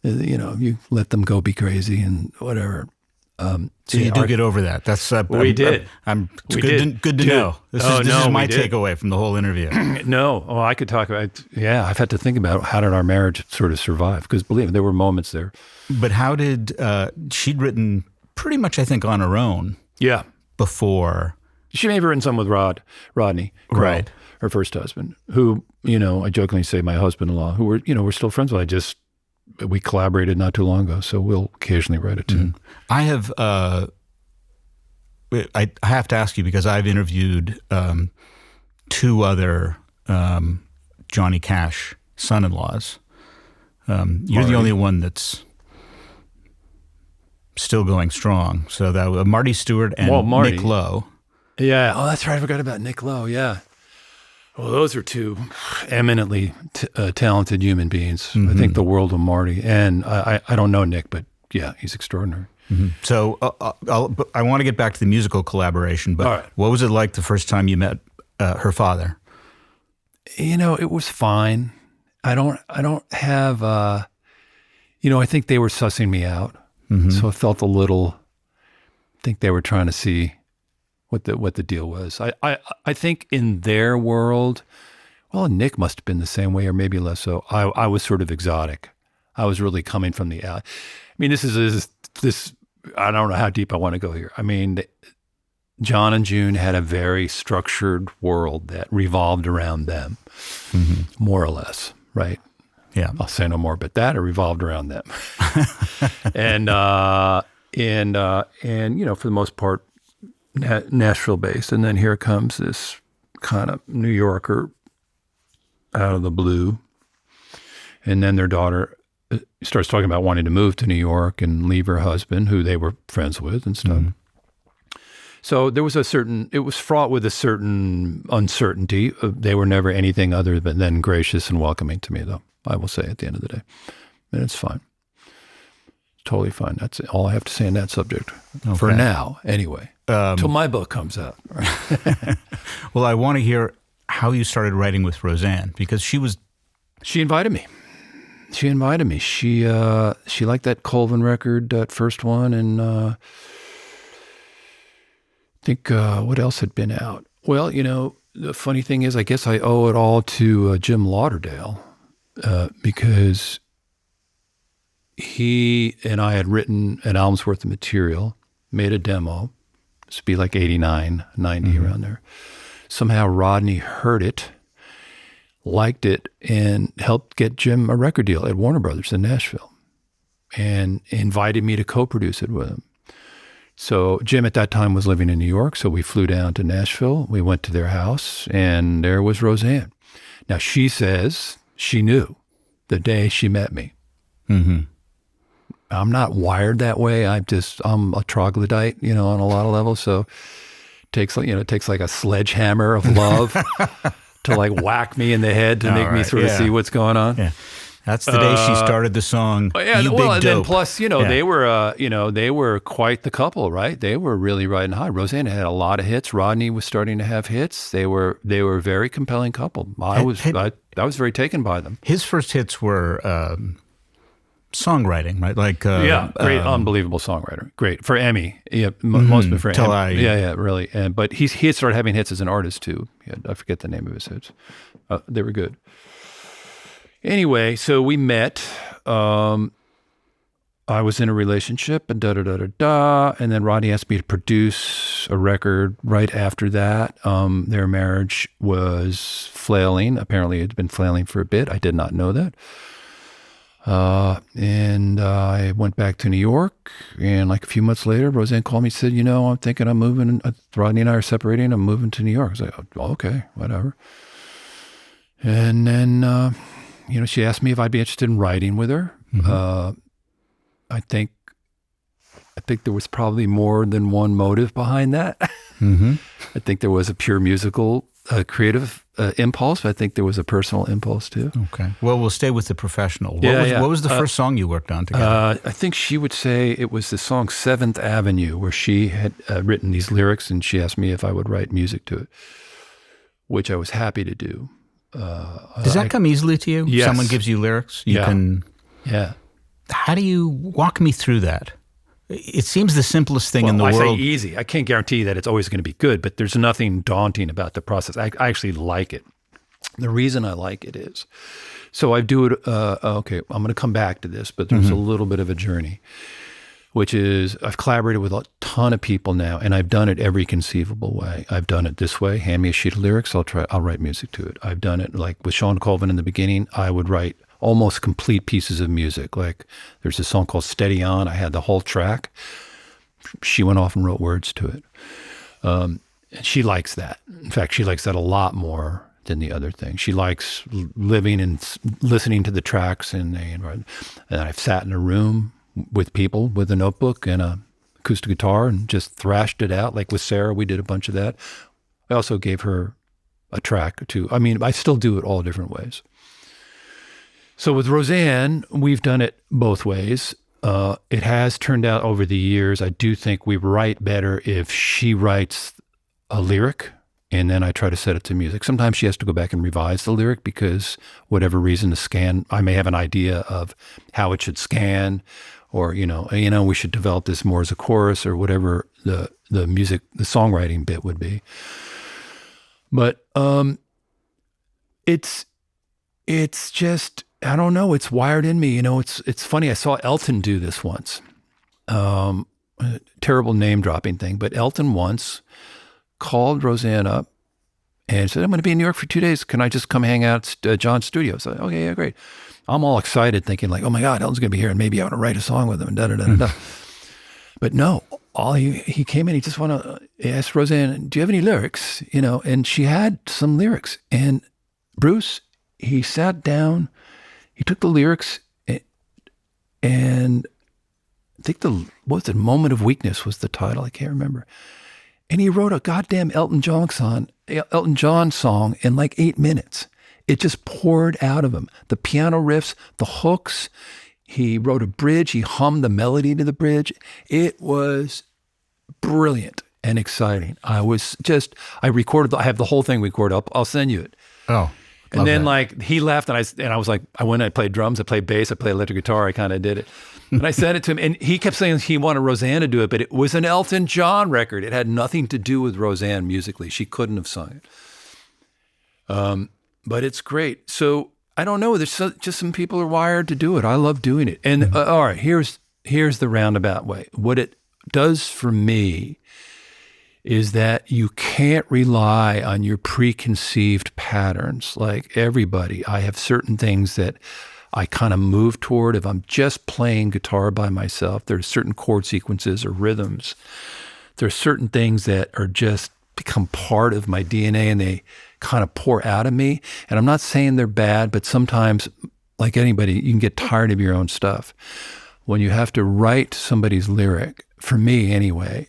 You let them go be crazy and whatever. So you do get over that. That's we did. Good to know. This is my takeaway from the whole interview. No, I could talk about. Yeah, I've had to think about how did our marriage sort of survive, because believe me, there were moments there. But how did she'd written pretty much, I think, on her own? Yeah. Before she may have written some with Rodney, right? Her first husband, who I jokingly say my husband-in-law, who we're still friends with. I just we collaborated not too long ago, so we'll occasionally write a tune. I have. I have to ask you because I've interviewed two other Johnny Cash son-in-laws. You're the only one that's still going strong. So that Marty Stewart and Nick Lowe. Yeah. Oh, that's right. I forgot about Nick Lowe. Yeah. Well, those are two eminently talented human beings. I think the world of Marty. And I don't know Nick, but yeah, he's extraordinary. So I want to get back to the musical collaboration, but what was it like the first time you met her father? It was fine. I don't have, I think they were sussing me out. So I felt a little, I think they were trying to see what the deal was. I think in their world, well, Nick must have been the same way or maybe less so. I was sort of exotic. I was really coming from the out. I mean, this, I don't know how deep I want to go here. I mean, John and June had a very structured world that revolved around them, more or less, right? Yeah. I'll say no more, but that it revolved around them. and for the most part, Nashville based. And then here comes this kind of New Yorker out of the blue. And then their daughter starts talking about wanting to move to New York and leave her husband, who they were friends with and stuff. So there was it was fraught with a certain uncertainty. They were never anything other than gracious and welcoming to me, though, I will say at the end of the day. And it's fine. Totally fine. That's all I have to say on that subject. Okay. For now, anyway, till my book comes out. Well, I want to hear how you started writing with Rosanne, because she invited me. She liked that Colvin record, that first one, and I think what else had been out? Well, the funny thing is, I guess I owe it all to Jim Lauderdale because he and I had written an album's worth of material, made a demo. This would be like 89, 90, around there. Somehow Rodney heard it, liked it, and helped get Jim a record deal at Warner Brothers in Nashville and invited me to co-produce it with him. So Jim at that time was living in New York, so we flew down to Nashville. We went to their house, and there was Rosanne. Now, she says she knew the day she met me. I'm not wired that way. I'm a troglodyte, on a lot of levels. So it takes like a sledgehammer of love to like whack me in the head to make me sort of see what's going on. Yeah. That's the day she started the song. You Big Dope. Then plus, they were quite the couple, right? They were really riding high. Rosanne had a lot of hits. Rodney was starting to have hits. They were a very compelling couple. I was very taken by them. His first hits were songwriting, right? Like great, unbelievable songwriter. Great for Emmy. Yeah, most of it for Emmy. Really. But he had started having hits as an artist too. I forget the name of his hits. They were good. Anyway, so we met. I was in a relationship and and then Rodney asked me to produce a record right after that. Their marriage was flailing. Apparently, it had been flailing for a bit. I did not know that. And I went back to New York, and like a few months later, Rosanne called me and said, I'm thinking I'm moving. Rodney and I are separating. I'm moving to New York. I was like, oh, okay, whatever. And then, she asked me if I'd be interested in writing with her. I think there was probably more than one motive behind that. I think there was a pure musical, creative impulse, but I think there was a personal impulse too. Okay. Well, we'll stay with the professional. What was the first song you worked on together? I think she would say it was the song 7th Avenue, where she had written these lyrics, and she asked me if I would write music to it, which I was happy to do. Does that come easily to you? Yes. Someone gives you lyrics? You can... Yeah. How do you walk me through that? It seems the simplest thing in the world. I say easy. I can't guarantee that it's always going to be good, but there's nothing daunting about the process. I actually like it. The reason I like it is, so I do it, okay, I'm going to come back to this, but there's a little bit of a journey, which is I've collaborated with a ton of people now, and I've done it every conceivable way. I've done it this way: hand me a sheet of lyrics, I'll write music to it. I've done it like with Shawn Colvin in the beginning. I would write almost complete pieces of music. Like there's a song called Steady On. I had the whole track. She went off and wrote words to it. And she likes that. In fact, she likes that a lot more than the other thing. She likes living and listening to the tracks. And I've sat in a room with people with a notebook and a acoustic guitar and just thrashed it out. Like with Sarah, we did a bunch of that. I also gave her a track or two. I mean, I still do it all different ways. So with Rosanne, we've done it both ways. It has turned out over the years, I do think we write better if she writes a lyric and then I try to set it to music. Sometimes she has to go back and revise the lyric because whatever reason the scan, I may have an idea of how it should scan, or, we should develop this more as a chorus, or whatever the music, the songwriting bit would be. But it's just, I don't know, it's wired in me. It's funny. I saw Elton do this once. Terrible name dropping thing, but Elton once called Rosanne up and said, I'm going to be in New York for 2 days. Can I just come hang out at John's studio? So, okay, yeah, great. I'm all excited thinking like, oh my God, Elton's going to be here and maybe I want to write a song with him and da-da-da-da-da. But no, he came in, he asked Rosanne, do you have any lyrics? And she had some lyrics. And Bruce, he sat down, he took the lyrics, and I think Moment of Weakness was the title, I can't remember. And he wrote a goddamn Elton John song in like 8 minutes. It just poured out of him. The piano riffs, the hooks. He wrote a bridge. He hummed the melody to the bridge. It was brilliant and exciting. I recorded, I have the whole thing recorded. I'll send you it. Oh, and then like he left and I was like, I played drums, I played bass, I played electric guitar. I kind of did it. And I sent it to him and he kept saying he wanted Rosanne to do it, but it was an Elton John record. It had nothing to do with Rosanne musically. She couldn't have sung it. But it's great. So I don't know. There's just some people are wired to do it. I love doing it. And all right, here's the roundabout way. What it does for me is that you can't rely on your preconceived patterns. Like everybody, I have certain things that I kind of move toward. If I'm just playing guitar by myself, there's certain chord sequences or rhythms. There's certain things that are just become part of my DNA and they kind of pour out of me. And I'm not saying they're bad, but sometimes, like anybody, you can get tired of your own stuff. When you have to write somebody's lyric, for me anyway,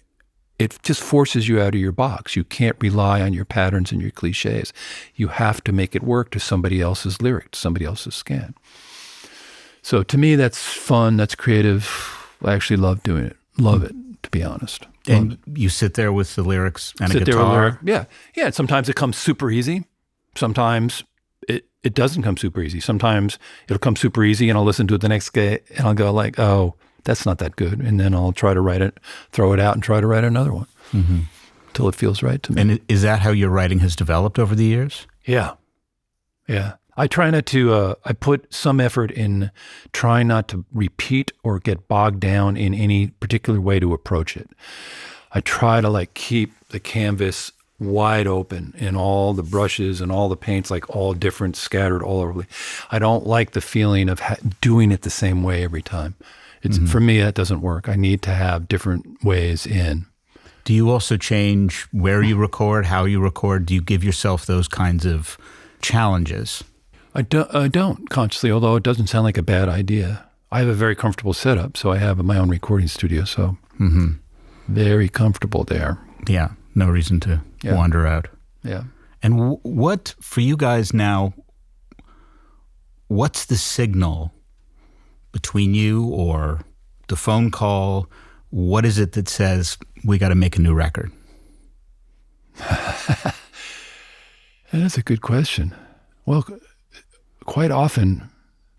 it just forces you out of your box. You can't rely on your patterns and your cliches. You have to make it work to somebody else's lyric, to somebody else's scan. So to me, that's fun, that's creative. I actually love doing it. Love it, to be honest. And you sit there with the lyrics and a guitar? Yeah. And sometimes it comes super easy. Sometimes it doesn't come super easy. Sometimes it'll come super easy and I'll listen to it the next day and I'll go like, oh, that's not that good. And then I'll try to write it, throw it out and try to write another one until it feels right to me. And is that how your writing has developed over the years? Yeah. I try not to, I put some effort in trying not to repeat or get bogged down in any particular way to approach it. I try to like keep the canvas wide open and all the brushes and all the paints like all different, scattered all over. I don't like the feeling of doing it the same way every time. It's for me, that doesn't work. I need to have different ways in. Do you also change where you record, how you record? Do you give yourself those kinds of challenges? I don't consciously, although it doesn't sound like a bad idea. I have a very comfortable setup, so I have my own recording studio, so very comfortable there. Yeah, no reason to wander out. Yeah. And what, for you guys now, what's the signal between you or the phone call? What is it that says, we got to make a new record? That's a good question. Well, quite often,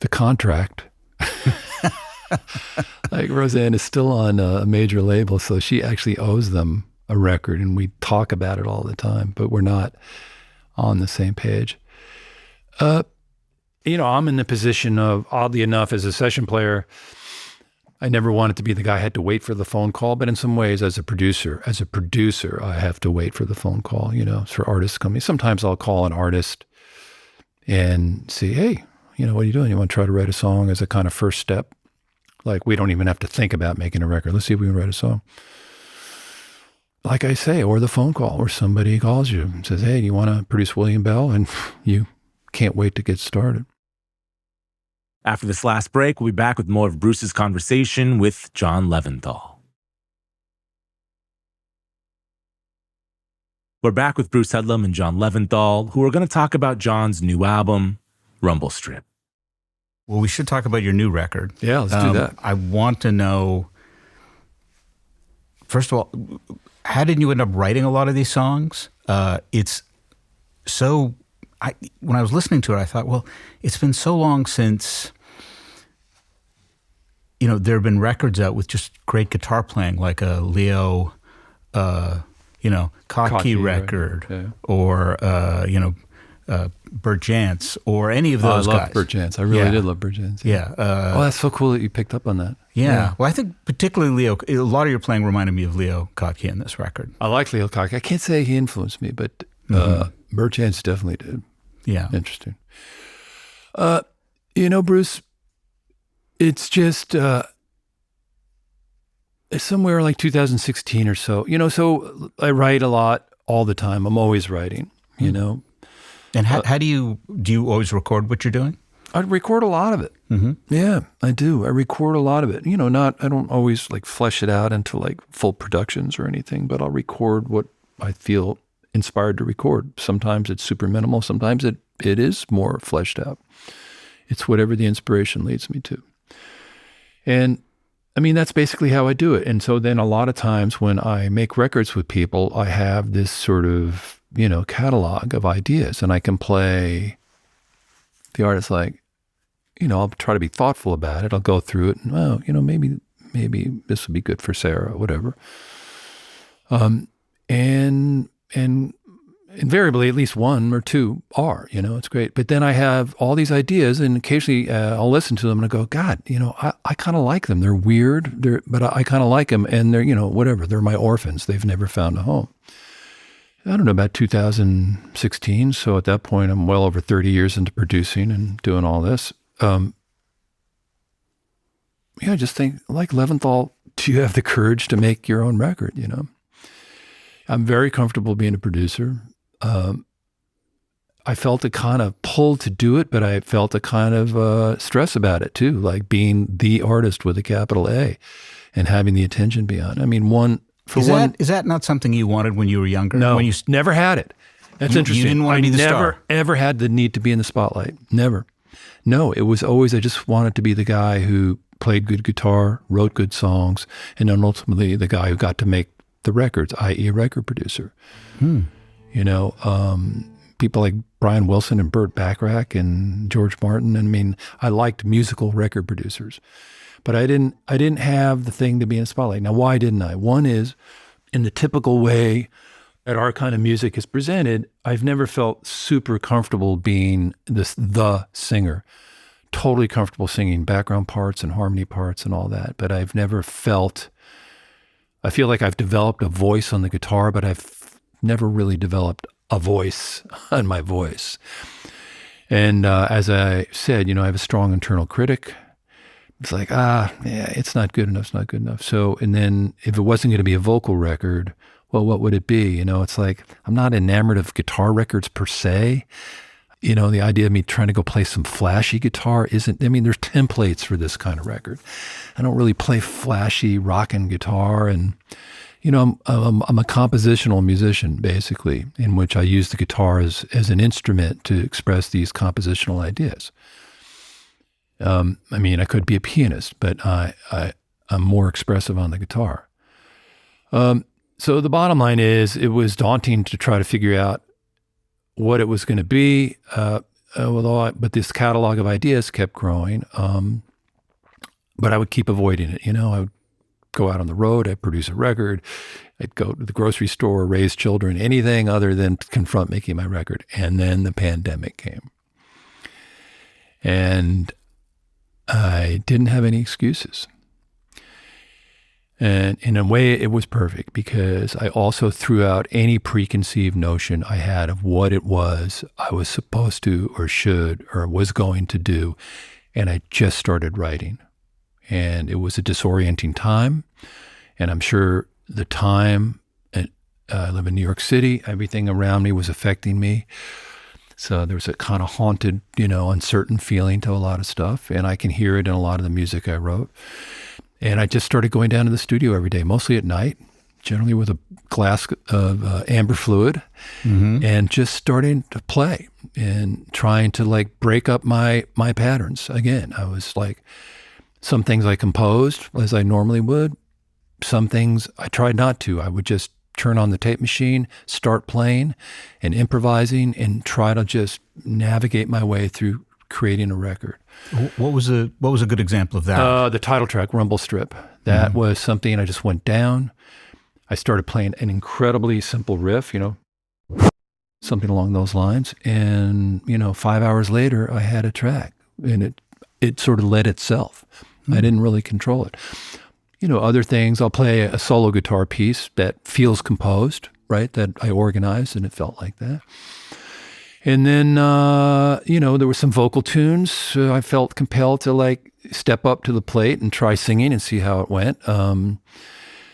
the contract, like Rosanne is still on a major label, so she actually owes them a record, and we talk about it all the time, but we're not on the same page. I'm in the position of, oddly enough, as a session player, I never wanted to be the guy who had to wait for the phone call, but in some ways, as a producer, I have to wait for the phone call, for artists coming. Sometimes I'll call an artist and say, hey, what are you doing? You want to try to write a song as a kind of first step? Like, we don't even have to think about making a record. Let's see if we can write a song. Like I say, or the phone call, or somebody calls you and says, hey, do you want to produce William Bell? And you can't wait to get started. After this last break, we'll be back with more of Bruce's conversation with John Leventhal. We're back with Bruce Headlam and John Leventhal, who are going to talk about John's new album, Rumble Strip. Well, we should talk about your new record. Yeah, let's do that. I want to know, first of all, how did you end up writing a lot of these songs? It's so, when I was listening to it, I thought, well, it's been so long since, there have been records out with just great guitar playing, like a Leo, Kottke record, yeah. or, Bert Jantz, or any of those guys. I love Bert Jantz. I really did love Bert Jantz. Yeah. That's so cool that you picked up on that. Yeah. Well, I think particularly Leo, a lot of your playing reminded me of Leo Kottke in this record. I like Leo Kottke. I can't say he influenced me, but Bert Jantz definitely did. Yeah. Interesting. Bruce, it's just it's somewhere like 2016 or so. So I write a lot all the time. I'm always writing, And how do you always record what you're doing? I record a lot of it. Mm-hmm. Yeah, I do. I record a lot of it. I don't always like flesh it out into like full productions or anything, but I'll record what I feel inspired to record. Sometimes it's super minimal. Sometimes it is more fleshed out. It's whatever the inspiration leads me to. And that's basically how I do it. And so then a lot of times when I make records with people, I have this sort of, catalog of ideas, and I can play the artist like, I'll try to be thoughtful about it. I'll go through it and, maybe this would be good for Sarah or whatever. And invariably at least one or two are, it's great. But then I have all these ideas, and occasionally I'll listen to them and I go, God, I kind of like them. They're weird, but I kind of like them, and they're, whatever. They're my orphans. They've never found a home. I don't know, about 2016. So at that point, I'm well over 30 years into producing and doing all this. I just think, like Leventhal, do you have the courage to make your own record, I'm very comfortable being a producer. I felt a kind of pull to do it, but I felt a kind of stress about it too, like being the artist with a capital A and having the attention beyond. Is that not something you wanted when you were younger? No, never had it. That's interesting. You didn't want to be the star. Ever had the need to be in the spotlight. Never. No, it was always, I just wanted to be the guy who played good guitar, wrote good songs, and then ultimately the guy who got to make the records, i.e. a record producer. People like Brian Wilson and Burt Bacharach and George Martin. I liked musical record producers. But I didn't have the thing to be in a spotlight. Now, why didn't I? One is, in the typical way that our kind of music is presented, I've never felt super comfortable being the singer. Totally comfortable singing background parts and harmony parts and all that. But I've never I feel like I've developed a voice on the guitar, but I've never really developed a voice on my voice. And as I said, I have a strong internal critic. It's like, it's not good enough. It's not good enough. So, and then if it wasn't going to be a vocal record, well, what would it be? It's like, I'm not enamored of guitar records per se. The idea of me trying to go play some flashy guitar there's templates for this kind of record. I don't really play flashy rockin' guitar. And, I'm a compositional musician, basically, in which I use the guitar as an instrument to express these compositional ideas. I could be a pianist, but I'm more expressive on the guitar. So the bottom line is, it was daunting to try to figure out what it was going to be. But this catalog of ideas kept growing. But I would keep avoiding it. I would go out on the road. I'd produce a record. I'd go to the grocery store, raise children, anything other than confront making my record. And then the pandemic came. And I didn't have any excuses. And in a way, it was perfect because I also threw out any preconceived notion I had of what it was I was supposed to or should or was going to do. And I just started writing. And it was a disorienting time. And I'm sure the time, I live in New York City, everything around me was affecting me. So there was a kind of haunted, uncertain feeling to a lot of stuff. And I can hear it in a lot of the music I wrote. And I just started going down to the studio every day, mostly at night, generally with a glass of amber fluid, and just starting to play and trying to like break up my patterns. Again, I was like, some things I composed as I normally would. Some things I tried not to. I would just turn on the tape machine, start playing and improvising and try to just navigate my way through creating a record. What was a good example of that? The title track, Rumble Strip. That was something I just went down. I started playing an incredibly simple riff, something along those lines. And, 5 hours later, I had a track and it sort of led itself. I didn't really control it. Other things, I'll play a solo guitar piece that feels composed, right? That I organized and it felt like that. And then, there were some vocal tunes. So I felt compelled to like step up to the plate and try singing and see how it went.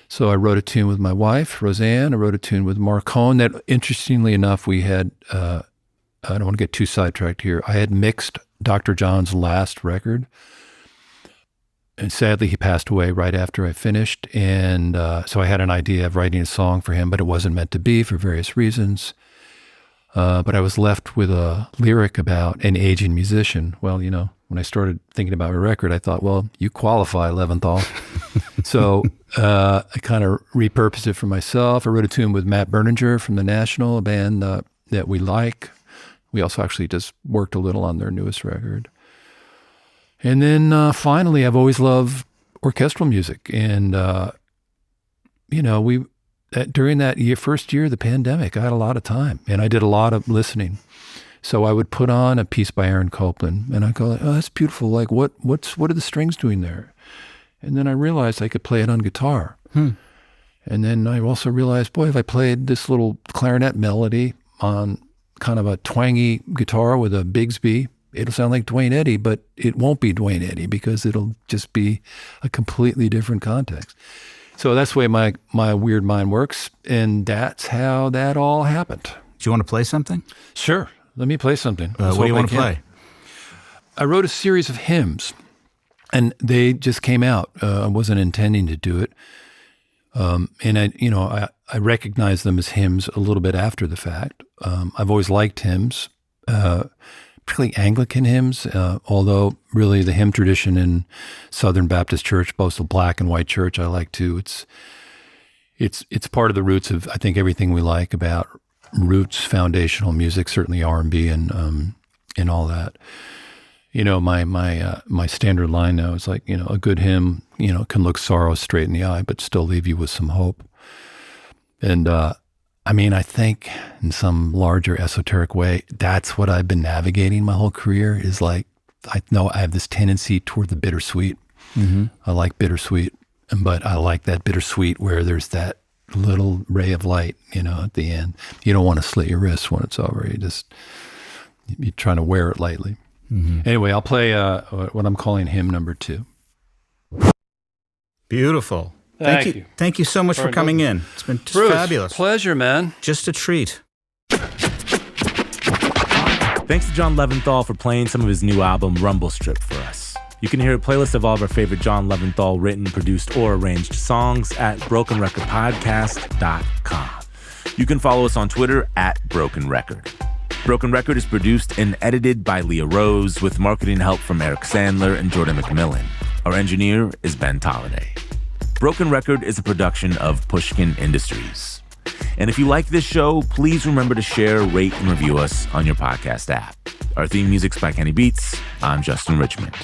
So I wrote a tune with my wife, Rosanne. I wrote a tune with Marc Cohn that, interestingly enough, we had, I don't want to get too sidetracked here. I had mixed Dr. John's last record. And sadly, he passed away right after I finished. And so I had an idea of writing a song for him, but it wasn't meant to be for various reasons. But I was left with a lyric about an aging musician. Well, when I started thinking about my record, I thought, well, you qualify, Leventhal. So I kind of repurposed it for myself. I wrote a tune with Matt Berninger from The National, a band that we like. We also actually just worked a little on their newest record. And then finally, I've always loved orchestral music. And, during that first year of the pandemic, I had a lot of time and I did a lot of listening. So I would put on a piece by Aaron Copland and I'd go, oh, that's beautiful. Like what are the strings doing there? And then I realized I could play it on guitar. And then I also realized, boy, if I played this little clarinet melody on kind of a twangy guitar with a Bigsby, it'll sound like Duane Eddy, but it won't be Duane Eddy because it'll just be a completely different context. So that's the way my weird mind works, and that's how that all happened. Do you want to play something? Sure. Let me play something. What do you want to play? I wrote a series of hymns, and they just came out. I wasn't intending to do it. And I recognize them as hymns a little bit after the fact. I've always liked hymns, particularly Anglican hymns, although really the hymn tradition in Southern Baptist Church, both the black and white church, I like too. It's part of the roots of, I think, everything we like about roots foundational music, certainly R&B and all that. My standard line now is like, a good hymn, can look sorrow straight in the eye, but still leave you with some hope. And, I think in some larger esoteric way, that's what I've been navigating my whole career is like, I know I have this tendency toward the bittersweet. I like bittersweet, but I like that bittersweet where there's that little ray of light, at the end. You don't want to slit your wrist when it's over. You're trying to wear it lightly. Anyway, I'll play what I'm calling hymn number 2. Beautiful. Thank you. Thank you so much for coming in. It's been just fabulous. Pleasure, man. Just a treat. Thanks to John Leventhal for playing some of his new album, Rumble Strip, for us. You can hear a playlist of all of our favorite John Leventhal written, produced, or arranged songs at brokenrecordpodcast.com. You can follow us on Twitter at Broken Record. Broken Record is produced and edited by Leah Rose with marketing help from Eric Sandler and Jordan McMillan. Our engineer is Ben Tolliday. Broken Record is a production of Pushkin Industries. And if you like this show, please remember to share, rate, and review us on your podcast app. Our theme music's by Kenny Beats. I'm Justin Richmond.